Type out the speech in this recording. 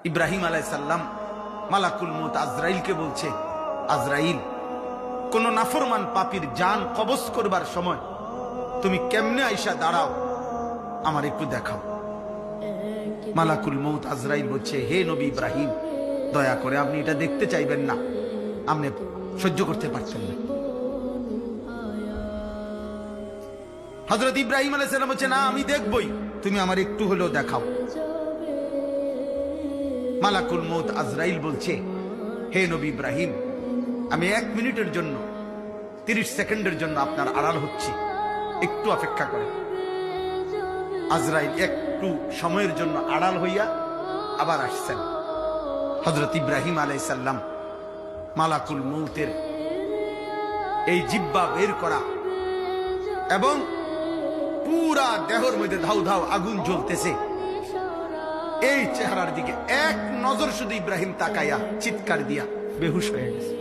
ইব্রাহিম আলাইহিস সালাম মালাকুল মউত আজরাইলকে বলছে, আজরাইল, কোন নাফরমান পাপীর জান কবজ করবার সময় তুমি কেমনে আইসা দাঁড়াও, আমার একটু দেখাও। মালাকুল মউত আজরাইল বলছে, হে নবী ইব্রাহিম, দয়া করে আপনি এটা দেখতে চাইবেন না, আপনি সহ্য করতে পারছেন না। হযরত ইব্রাহিম আলাইহিস সালাম বলছে, না আমি দেখবই, তুমি আমার একটু হলেও দেখাও। মালাকুল মউত আজরাইল বলছে, হে নবী ইব্রাহিম, আমি 1 মিনিটের জন্য 30 সেকেন্ডের জন্য আপনার আড়াল হচ্ছি, একটু অপেক্ষা করেন। আজরাইল একটু সময়ের জন্য আড়াল হইয়া আবার আসছেন। হযরত ইব্রাহিম আলাইহিস সালাম মালাকুল মউতের এই জিহ্বা বের করা এবং পুরা দেহের মধ্যে ধাউ ধাউ আগুন জ্বলতেছে, এই চেহারার দিকে এক নজর শুধু ইব্রাহিম তাকাইয়া চিৎকার দিয়া বেহুশ হয়ে গেছে।